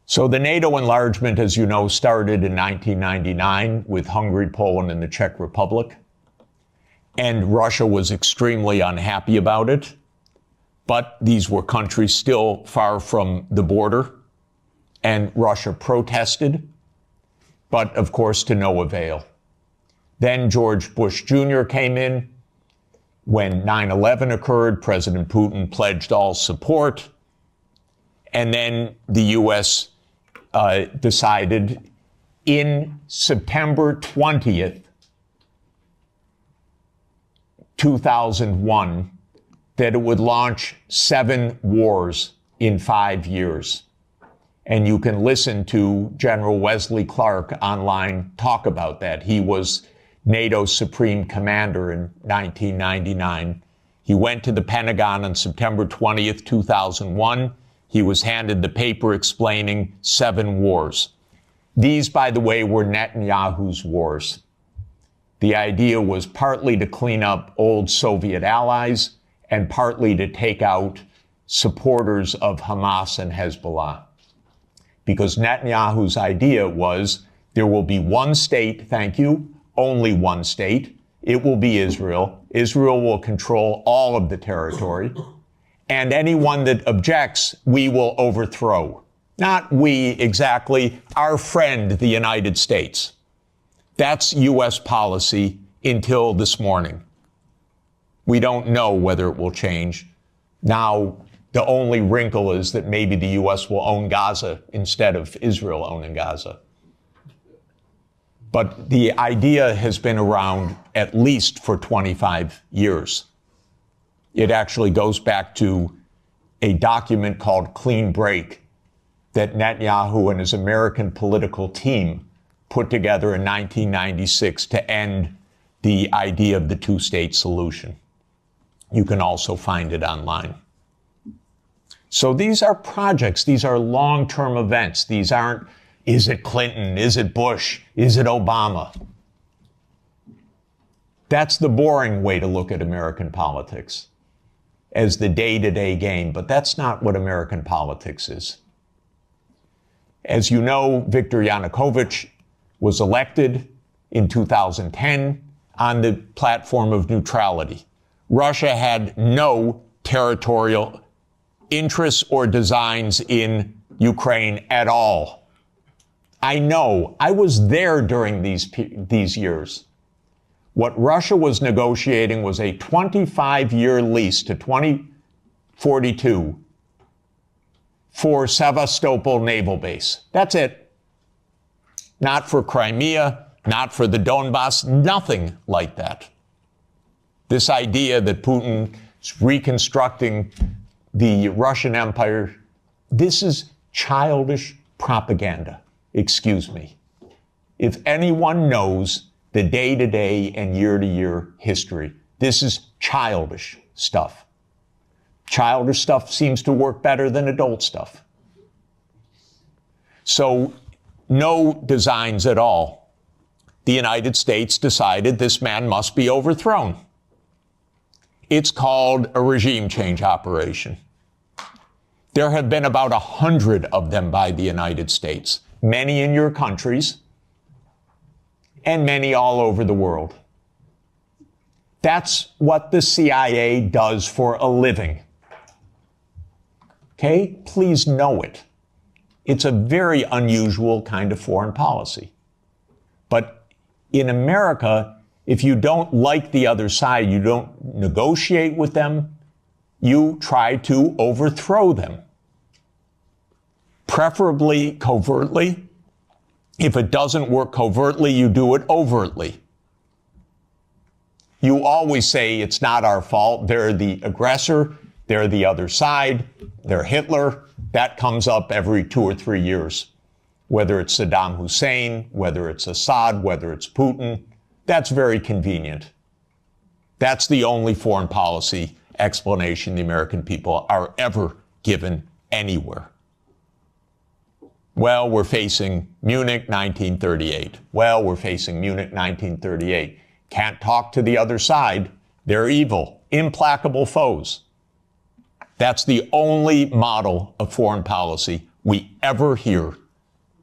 So the NATO enlargement, as you know, started in 1999 with Hungary, Poland, and the Czech Republic. And Russia was extremely unhappy about it. But these were countries still far from the border. And Russia protested, but of course to no avail. Then George Bush Jr. came in. When 9/11 occurred, President Putin pledged all support. And then the U.S. Decided in September 20th, 2001, that it would launch 7 wars in 5 years. And you can listen to General Wesley Clark online talk about that. He was NATO's Supreme Commander in 1999. He went to the Pentagon on September 20th, 2001. He was handed the paper explaining 7 wars. These, by the way, were Netanyahu's wars. The idea was partly to clean up old Soviet allies and partly to take out supporters of Hamas and Hezbollah. Because Netanyahu's idea was there will be one state, thank you, only one state. It will be Israel. Israel will control all of the territory. And anyone that objects, we will overthrow. Not we exactly, our friend, the United States. That's U.S. policy until this morning. We don't know whether it will change. Now, the only wrinkle is that maybe the U.S. will own Gaza instead of Israel owning Gaza. But the idea has been around at least for 25 years. It actually goes back to a document called Clean Break that Netanyahu and his American political team put together in 1996 to end the idea of the two-state solution. You can also find it online. So these are projects. These are long-term events. These aren't, is it Clinton? Is it Bush? Is it Obama? That's the boring way to look at American politics, as the day-to-day game. But that's not what American politics is. As you know, Viktor Yanukovych was elected in 2010 on the platform of neutrality. Russia had no territorial interests or designs in Ukraine at all. I know. I was there during these years. What Russia was negotiating was a 25-year lease to 2042 for Sevastopol Naval Base. That's it. Not for Crimea, not for the Donbass, nothing like that. This idea that Putin is reconstructing the Russian Empire, this is childish propaganda. Excuse me. If anyone knows the day-to-day and year-to-year history, this is childish stuff. Childish stuff seems to work better than adult stuff. So, no designs at all. The United States decided this man must be overthrown. It's called a regime change operation. There have been about 100 of them by the United States, many in your countries, and many all over the world. That's what the CIA does for a living. Okay? Please know it. It's a very unusual kind of foreign policy. But in America, if you don't like the other side, you don't negotiate with them, you try to overthrow them. Preferably covertly. If it doesn't work covertly, you do it overtly. You always say it's not our fault. They're the aggressor. They're the other side. They're Hitler. That comes up every 2 or 3 years. Whether it's Saddam Hussein, whether it's Assad, whether it's Putin, that's very convenient. That's the only foreign policy explanation the American people are ever given anywhere. Well, we're facing Munich 1938. Well, we're facing Munich 1938. Can't talk to the other side. They're evil, implacable foes. That's the only model of foreign policy we ever hear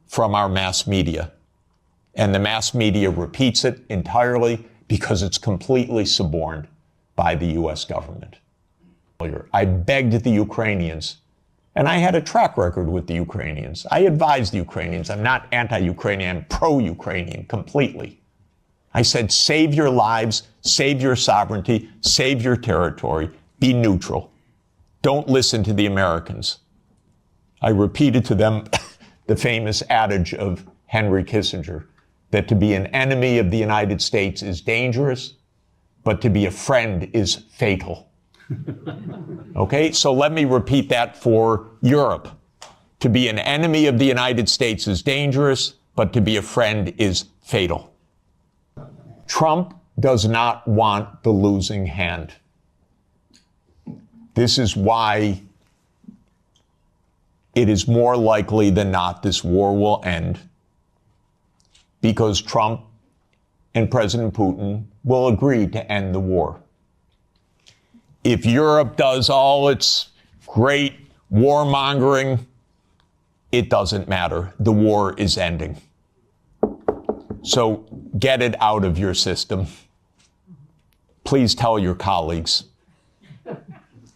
from our mass media. And the mass media repeats it entirely because it's completely suborned by the U.S. government. I begged the Ukrainians, and I had a track record with the Ukrainians. I advised the Ukrainians. I'm not anti-Ukrainian, I'm pro-Ukrainian completely. I said, save your lives, save your sovereignty, save your territory, be neutral. Don't listen to the Americans. I repeated to them the famous adage of Henry Kissinger, that to be an enemy of the United States is dangerous, but to be a friend is fatal. Okay, so let me repeat that for Europe. To be an enemy of the United States is dangerous, but to be a friend is fatal. Trump does not want the losing hand. This is why it is more likely than not this war will end, because Trump and President Putin will agree to end the war. If Europe does all its great warmongering, it doesn't matter. The war is ending. So get it out of your system. Please tell your colleagues.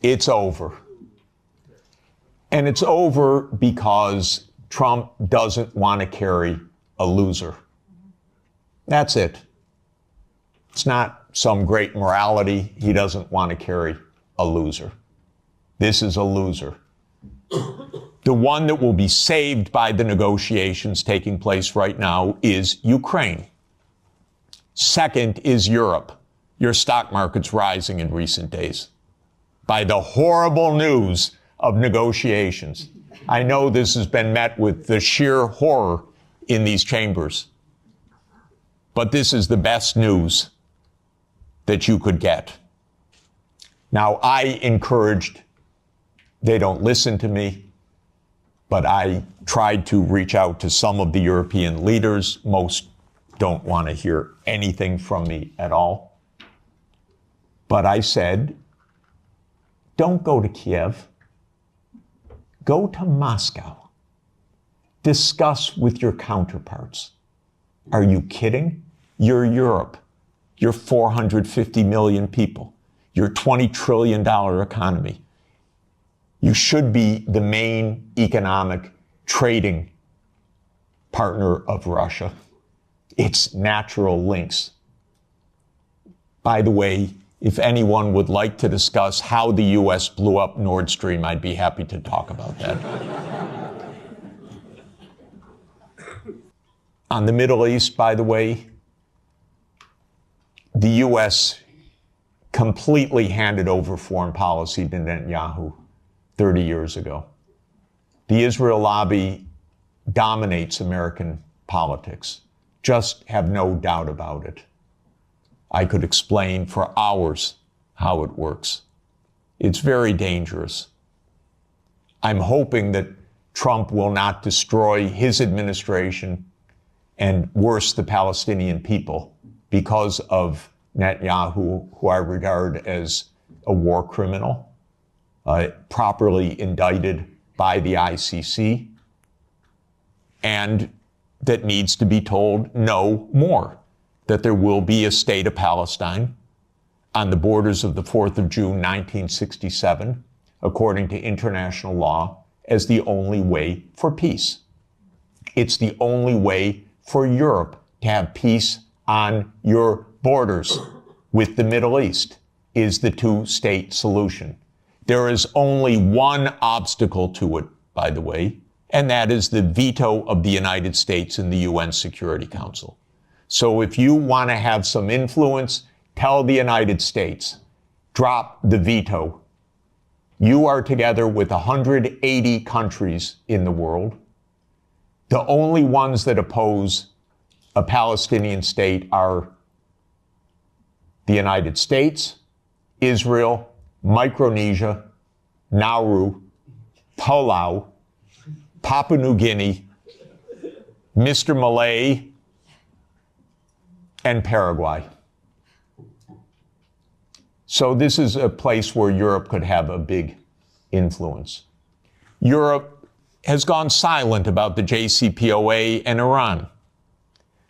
It's over. And it's over because Trump doesn't want to carry a loser. That's it. It's not some great morality. He doesn't want to carry a loser. This is a loser. The one that will be saved by the negotiations taking place right now is Ukraine. Second is Europe. Your stock market's rising in recent days by the horrible news of negotiations. I know this has been met with the sheer horror in these chambers, but this is the best news that you could get. Now, I encouraged, they don't listen to me, but I tried to reach out to some of the European leaders. Most don't want to hear anything from me at all. But I said, don't go to Kiev. Go to Moscow. Discuss with your counterparts. Are you kidding? You're Europe. You're 450 million people. You're a $20 trillion economy. You should be the main economic trading partner of Russia. It's natural links. By the way, if anyone would like to discuss how the U.S. blew up Nord Stream, I'd be happy to talk about that. On the Middle East, by the way, the U.S. completely handed over foreign policy to Netanyahu 30 years ago. The Israel lobby dominates American politics. Just have no doubt about it. I could explain for hours how it works. It's very dangerous. I'm hoping that Trump will not destroy his administration and worse, the Palestinian people, because of Netanyahu, who I regard as a war criminal, properly indicted by the ICC, and that needs to be told no more, that there will be a state of Palestine on the borders of the 4th of June, 1967, according to international law, as the only way for peace. It's the only way for Europe to have peace on your borders with the Middle East, is the two-state solution. There is only one obstacle to it, by the way, and that is the veto of the United States in the UN Security Council. So if you want to have some influence, tell the United States, drop the veto. You are together with 180 countries in the world. The only ones that oppose a Palestinian state are the United States, Israel, Micronesia, Nauru, Palau, Papua New Guinea, Mr. Malay, and Paraguay. So this is a place where Europe could have a big influence. Europe has gone silent about the JCPOA and Iran.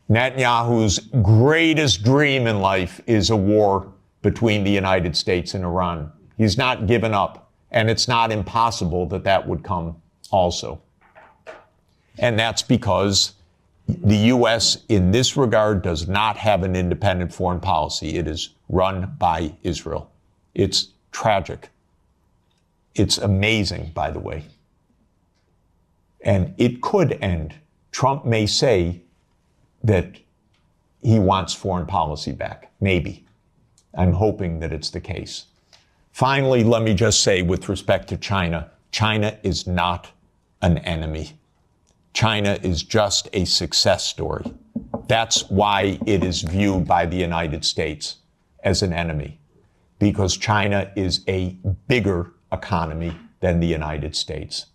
Netanyahu's greatest dream in life is a war between the United States and Iran. He's not given up, and it's not impossible that that would come also. And that's because the U.S. in this regard does not have an independent foreign policy. It is run by Israel. It's tragic. It's amazing, by the way. And it could end. Trump may say that he wants foreign policy back. Maybe. I'm hoping that it's the case. Finally, let me just say with respect to China, China is not an enemy. China is just a success story. That's why it is viewed by the United States as an enemy, because China is a bigger economy than the United States.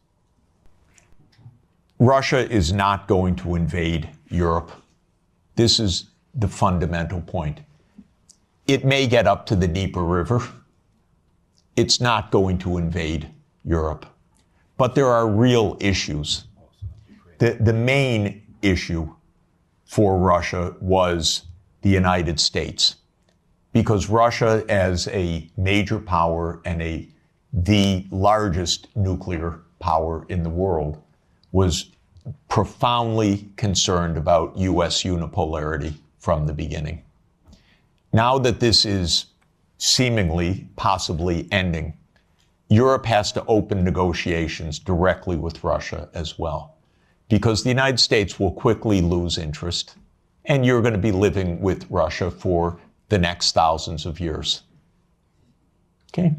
Russia is not going to invade Europe. This is the fundamental point. It may get up to the Dnieper River. It's not going to invade Europe. But there are real issues. The main issue for Russia was the United States, because Russia, as a major power and the largest nuclear power in the world, was profoundly concerned about U.S. unipolarity from the beginning. Now that this is seemingly, possibly ending, Europe has to open negotiations directly with Russia as well, because the United States will quickly lose interest, and you're going to be living with Russia for the next thousands of years. Okay?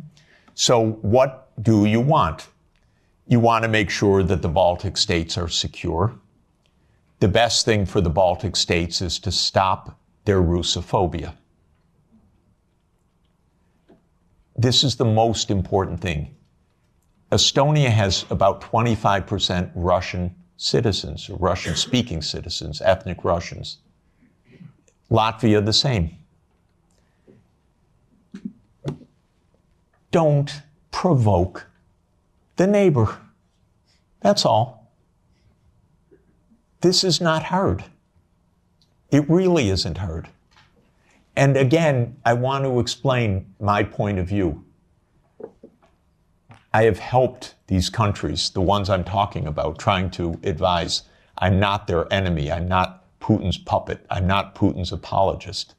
So what do you want? You want to make sure that the Baltic states are secure. The best thing for the Baltic states is to stop their Russophobia. This is the most important thing. Estonia has about 25% Russian citizens, or Russian-speaking citizens, ethnic Russians. Latvia, the same. Don't provoke the neighbor. That's all. This is not hard. It really isn't hard. And again, I want to explain my point of view. I have helped these countries, the ones I'm talking about, trying to advise. I'm not their enemy. I'm not Putin's puppet. I'm not Putin's apologist.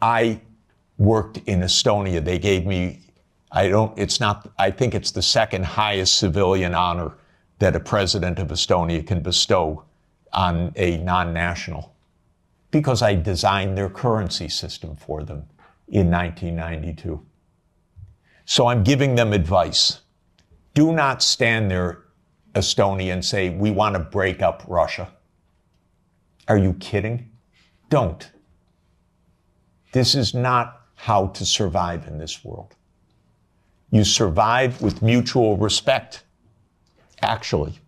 I worked in Estonia. They gave me, I think it's the second highest civilian honor that a president of Estonia can bestow on a non-national, because I designed their currency system for them in 1992. So I'm giving them advice. Do not stand there, Estonia, and say, we want to break up Russia. Are you kidding? Don't. This is not how to survive in this world. You survive with mutual respect, actually.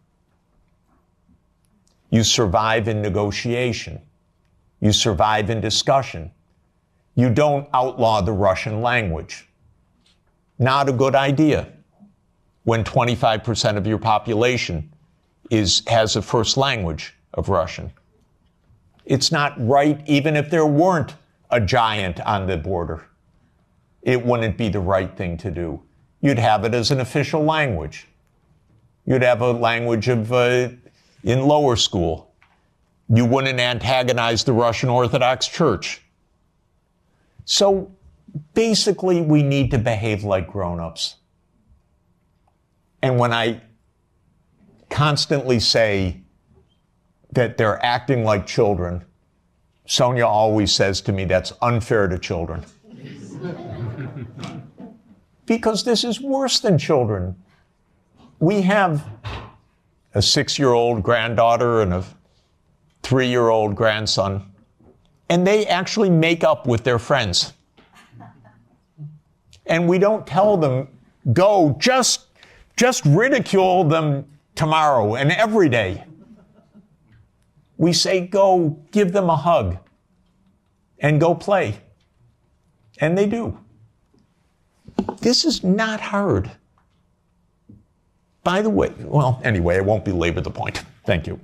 You survive in negotiation. You survive in discussion. You don't outlaw the Russian language. Not a good idea when 25% of your population has a first language of Russian. It's not right, even if there weren't a giant on the border. It wouldn't be the right thing to do. You'd have it as an official language. You'd have a language of in lower school. You wouldn't antagonize the Russian Orthodox Church. So basically, we need to behave like grown-ups. And when I constantly say that they're acting like children, Sonia always says to me, that's unfair to children. Because this is worse than children. We have a 6-year-old granddaughter and a 3-year-old grandson, and they actually make up with their friends. And we don't tell them, go, just ridicule them tomorrow and every day. We say, go, give them a hug and go play. And they do. This is not hard. By the way, well, anyway, I won't belabor the point. Thank you.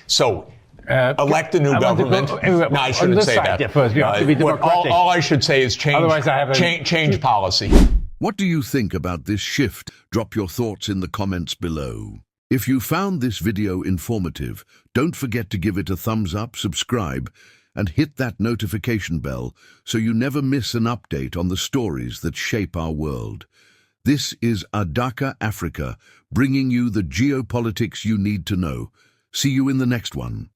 So, elect a new government. No, I shouldn't say that. First, you have to be democratic. All I should say is Otherwise I have change policy. What do you think about this shift? Drop your thoughts in the comments below. If you found this video informative, don't forget to give it a thumbs up, subscribe, and hit that notification bell so you never miss an update on the stories that shape our world. This is Adaka Africa, bringing you the geopolitics you need to know. See you in the next one.